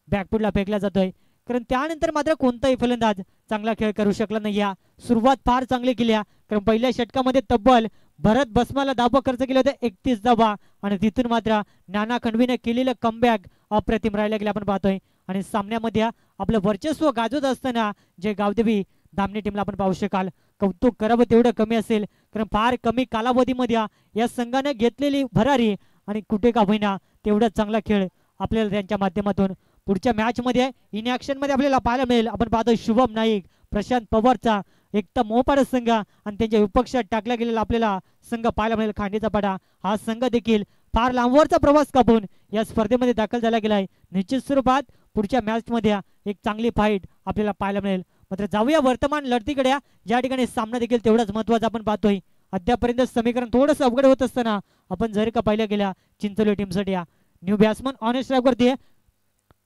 बॅकफुटला फेकला जातोय. कारण त्यानंतर मात्र कोणताही फलंदाज चांगला खेळ करू शकला नाही. सुरुवात फार चांगली केली कारण पहिल्या षटकामध्ये तब्बल भरत बसमाला धाबा खर्च केले होते 31 धाबा आणि तिथून मात्र नाना खंडवीने केलेलं कमबॅक अप्रतिम राहिला गेले आपण पाहतोय. आणि सामन्यामध्ये आपलं वर्चस्व गाजवत असताना जे गावदेवी धामणी टीमला आपण पाहू शकाल कौतुक करावं तेवढं कमी असेल. कारण फार कमी कालावधीमध्ये या संघाने घेतलेली भरारी आणि कुठे का होईना तेवढा चांगला खेळ आपल्याला त्यांच्या माध्यमातून पुढच्या मॅच मध्ये इन ऍक्शन मध्ये आपल्याला पाहायला मिळेल. आपण पाहतोय शुभम नाईक प्रशांत पवारचा एकदम मोपाडा संघ आणि त्यांच्या विपक्षात टाकला गेलेला आपल्याला संघ पाहायला मिळेल खांडीचा पाडा. हा संघ देखील फार लांबवरचा प्रवास कापून या स्पर्धेमध्ये दाखल झाला गेलाय. निश्चित स्वरूपात पुढच्या मॅच मध्ये एक चांगली फाईट आपल्याला पाहायला मिळेल. मात्र जाऊया वर्तमान लढतीकडे ज्या ठिकाणी सामना देखील तेवढाच महत्वाचा आपण पाहतोय. अद्यापर्यंत समीकरण थोडंसं अवघड होत असताना आपण जर का पाहिलं गेल्या चिंचोली टीमसाठी न्यू बॅट्समन ऑन स्ट्राईक वरती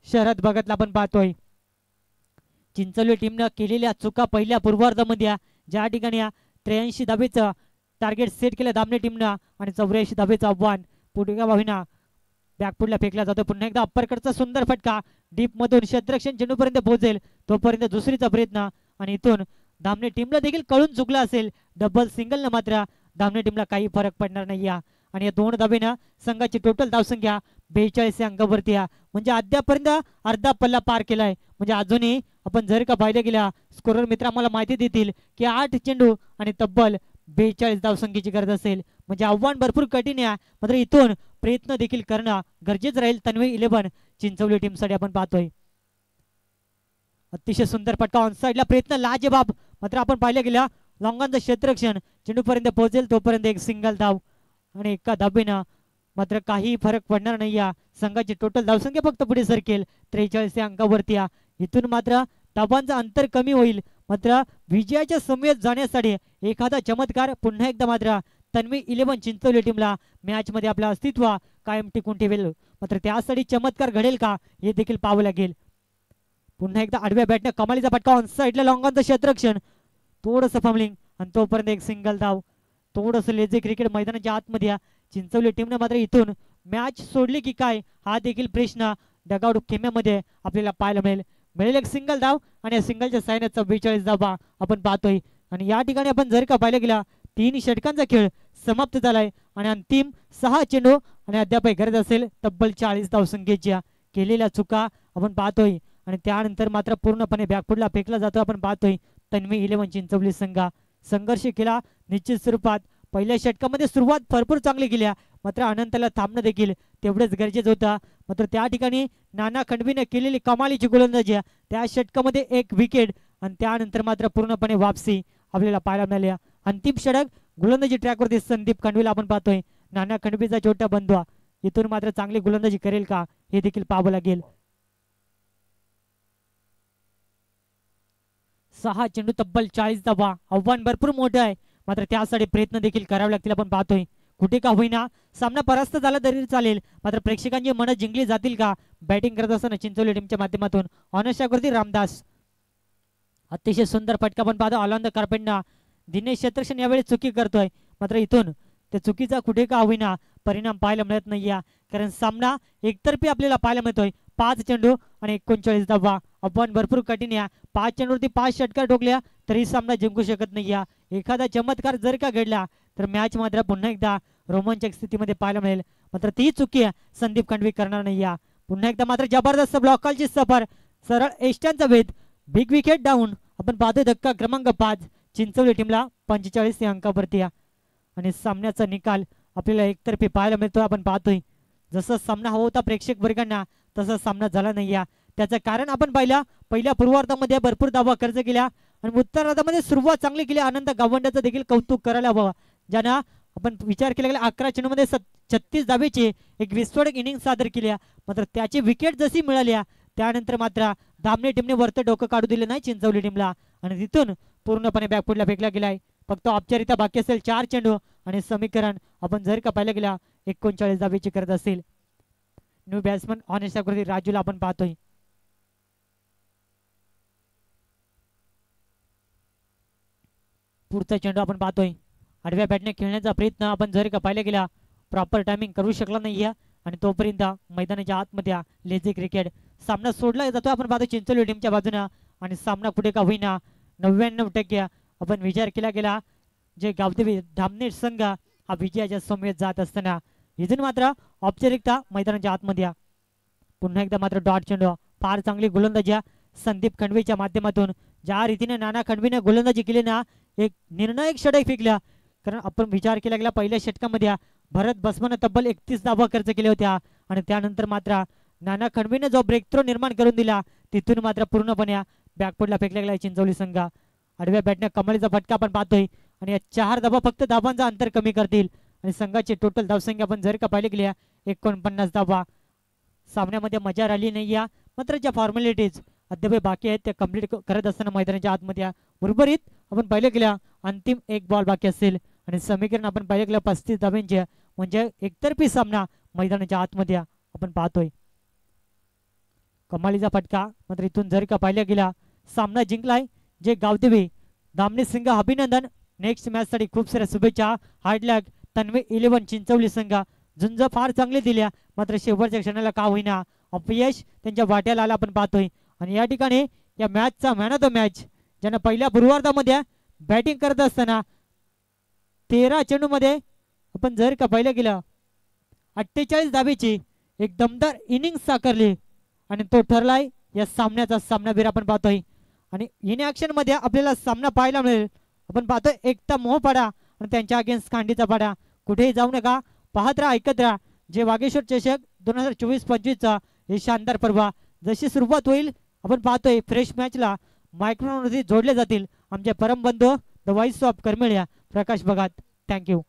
शरद भगतला आपण पाहतोय. चिंचोली टीमनं केलेल्या चुका पहिल्या पूर्वार्धामध्ये ज्या ठिकाणी 83 धाबेचं टार्गेट सेट केलं धामणी टीमनं आणि 84 धाबेचं आव्हान पुढे होईना बॅकफुटला फेकला जातो. पुन्हा एकदा अप्परकडचा सुंदर फटका डीप मधून क्षेत्ररक्षण चेंडूपर्यंत पोहोचेल तोपर्यंत दुसरीचा प्रयत्न आणि इथून धामणी टीमला देखील कळून चुकला असेल डबल सिंगलनं मात्र धामणी टीमला काही फरक पडणार नाही. आणि या 2 धाबेनं संघाची टोटल धावसंख्या 42 अंकावरती म्हणजे अद्यापर्यंत अर्धा पल्ला पार केलाय. म्हणजे अजूनही आपण जर का पाहिलं गेल्या स्कोरर मित्र आम्हाला माहिती देतील की 8 चेंडू आणि तब्बल 42 धावसंख्येची गरज असेल. म्हणजे आव्हान भरपूर कठीण आहे, मात्र इथून प्रयत्न देखील करणं गरजेचं राहील तन्वी 11 चिंचवली टीमसाठी आपण पाहतोय. अतिशय सुंदर फटका ऑन साइडला प्रयत्न लाजबाब, मात्र आपण पाहिलं गेल्या लॉंगांचं क्षेत्ररक्षण चेंडूपर्यंत पोहोचेल तोपर्यंत एक सिंगल धाव आणि एका धाबेनं मात्र काही फरक पडणार नाही. संघाची टोटल धावसंख्या फक्त पुढे सरकेल 43 अंकावरती. इथून मात्र धाबांचं अंतर कमी होईल, मात्र विजयाच्या समयेत जाण्यासाठी एखादा चमत्कार पुन्हा एकदा मात्र तन्वी 11 चिंचवली टीमला मॅच मध्ये आपलं अस्तित्व कायम टिकून ठेवेल. मात्र त्यासाठी चमत्कार घडेल का हे देखील पाहावं लागेल. पुन्हा एकदा आडव्या बॅटने कमालीचा फटका ऑन साईडला लॉंग ऑन द क्षेत्ररक्षण, थोडंसं फमलिंग आणि तोपर्यंत एक सिंगल धाव. थोडंसं लेझी क्रिकेट मैदानाच्या आतमध्ये या चिंचवली टीमने मात्र इथून मॅच सोडली की काय हा देखील प्रश्न डगआउट खेम्यामध्ये आपल्याला पाहायला मिळेल एक सिंगल धाव आणि या सिंगलच्या साहाय्याने 44 धावा आपण पाहतोय. आणि या ठिकाणी आपण जर का पाहिलं गेला 3 षटकांचा खेळ समाप्त झालाय आणि अंतिम 6 चेंडू आणि अद्याप गरज असेल तब्बल 40 धावसंख्येच्या. केलेल्या चुका आपण पाहतोय आणि त्यानंतर मात्र पूर्णपणे बॅकफुटला फेकला जातो आपण पाहतोय. तन्वी 11 चिंचवली संघ संघर्ष केला निश्चित स्वरूपात. पहिल्या षटकामध्ये सुरुवात भरपूर चांगली केल्या, मात्र अनंतला थांबणं देखील तेवढंच गरजेचं होतं. मात्र त्या ठिकाणी नाना खंडवीने केलेली कमालीची गोलंदाजी त्या षटकामध्ये एक विकेट आणि त्यानंतर मात्र पूर्णपणे वापसी आपल्याला पाहायला मिळाली. अंतिम षटक गोलंदाजी ट्रॅकवरती संदीप खंडवीला आपण पाहतोय. नाना खंडवीचा छोटा बंधू इथून मात्र चांगली गोलंदाजी करेल का हे देखील पाहावं लागेल. 6 चेंडू तब्बल 40 धावा, आव्हान भरपूर मोठं आहे, मात्र त्यासाठी प्रयत्न देखील करावे लागतील आपण पाहतोय. कुठे का होईना सामना परास्त झाला तरी चालेल, मात्र प्रेक्षकांची मनं जिंकली जातील का बॅटिंग करत असताना चिंचवली टीमच्या माध्यमातून ऑनशाकृती रामदास. अतिशय सुंदर फटका पण पाहतो ऑलॉन द कार्पेटना. दिनेश क्षेत्रक्षण यावेळी चुकी करतोय, मात्र इथून त्या चुकीचा कुठे का होईना परिणाम पाहायला मिळत नाही, कारण सामना एकतर्फी आपल्याला पाहायला मिळतोय. 5 चेंडू आणि 39 धावा, आव्हान भरपूर कठीण या. 5 चेंडूवरती 5 षटकार ठोकल्या तरी सामना जिंकू शकत नाही. एखादा चमत्कार जर का घडला तर मॅच मात्र पुन्हा एकदा रोमांचक स्थितीमध्ये पाहायला मिळेल, मात्र ती चुकी संदीप खंडवी करणार नाही. पुन्हा एकदा मात्र जबरदस्त ब्लॉक कॉलची सफर, सरळ एष्ट्यांचा भेद, बिग विकेट डाऊन आपण पाहतोय. धक्का क्रमांक 5 चिंचवली टीमला 45 या अंकावरती आणि सामन्याचा निकाल आपल्याला एकतर्फी पाहायला मिळतोय. आपण पाहतोय जसं सामना हवा होता प्रेक्षक वर्गांना तसा सामना झाला नाही. त्याचं कारण आपण पाहिलं, पहिल्या पूर्वार्धामध्ये भरपूर धावा खर्च केल्या आणि उत्तरार्धामध्ये सुरुवात चांगली केली. आनंद गावंड्याचं देखील कौतुक करायला हवं, ज्यांना आपण विचार केला गेला 11 चेंडूमध्ये 36 धावेची एक विस्फोटक इनिंग सादर केली, मात्र त्याची विकेट जशी मिळाली त्यानंतर मात्र धामणे टीमने वरतं डोकं काढू दिलं नाही चिंचवली टीमला आणि तिथून पूर्णपणे बॅकफुटला फेकला गेलाय. फक्त औपचारिकता बाकी असेल 4 चेंडू आणि समीकरण आपण जर का पाहिलं गेला 39 धावेची करत असेल. न्यू बॅट्समन ऑनेस्ट आकृती राजूला आपण पाहतोय. पुढचा चेंडू आपण पाहतोय. आडव्या बॅटने खेळण्याचा प्रयत्न आपण जर का पाहिलं गेला प्रॉपर टायमिंग करू शकला नाही आणि तोपर्यंत मैदानाच्या आतमध्ये लेझी क्रिकेट सामना सोडला जातो आपण पाहतो चिंचवली टीमच्या बाजूने. आणि सामना कुठे का होईना 99% आपण विचार केला गेला जे गावदेवी धामणे संघ हा विजयाच्या समेत जात असताना इथून मात्र औपचारिकता मैदानाच्या आतमध्ये. पुन्हा एकदा मात्र डॉट चेंडू, फार चांगली गोलंदाजी संदीप खंडवीच्या माध्यमातून. ज्या रीतीने नाना खंडवीने गोलंदाजी केली ना, एक निर्णायक षटक फेकला, कारण आपण विचार केला गेला पहिल्या षटकामध्ये भरत बसमानं तब्बल 31 धावा खर्च केल्या होत्या आणि त्यानंतर मात्र नाना खंडवीने जो ब्रेक थ्रो निर्माण करून दिला तिथून मात्र पूर्णपणे बॅकफुटला फेकला गेला चिंचवली संघ. आडव्या बॅटने कमालीचा फटका आपण पाहतोय आणि या 4 धावा फक्त धावांचा अंतर कमी करतील आणि संघाची टोटल धावसंख्या आपण जर का पाहिली गेली 49 धावा. सामन्यामध्ये मजा राहिली नाही, मात्र ज्या फॉर्मॅलिटीज अद्याप बाकी आहेत त्या कंप्लीट करत असताना मैदानाच्या आतमध्ये उर्वरित आपण पाहिलं गेल्या अंतिम 1 बॉल बाकी असेल आणि समीकरण आपण पाहिलं गेलं 35 धावांचे, म्हणजे एकतर्फी सामना मैदानाच्या आतमध्ये आपण पाहतोय. कमालीचा फटका, मात्र इथून जर का पाहिलं गेला सामना जिंकलाय जे गावदेवी धामणे संघ. अभिनंदन. नेक्स्ट मॅच साठी खूप साऱ्या शुभेच्छा. हार्ड लक तन्वी 11 चिंचवली संघ. झुंज फार चांगली दिल्या, मात्र शेवटच्या क्षणाला का होईना अपयश त्यांच्या वाट्याला आला आपण पाहतोय. आणि या ठिकाणी या मॅचचा मॅन ऑफ द मॅच ज्यांना पहिल्या पूर्वार्धामध्ये बॅटिंग करत असताना 13 चेंडू मध्ये आपण जर का पाहिलं गेलं 48 धावेची एक दमदार इनिंग साकारली आणि तो ठरलाय या सामन्याचा सामनावीर आपण पाहतोय. आणि इन ऍक्शन मध्ये आपल्याला सामना पाहायला मिळेल. आपण पाहतोय एकता मोहपाडा आणि त्यांच्या अगेन्स्ट खांडीचा पाडा. कुठेही जाऊ नका, पाहत राहा, ऐकत राहा. जे वागेश्वर चषक 2024-25 हे शानदार पर्व जशी सुरुवात होईल आपण पाहतोय फ्रेश मॅचला मायक्रोफोनवरती जोडले जातील आमचे परमबंधू द व्हॉइस ऑफ करमेळ्या प्रकाश भगात. थँक्यू.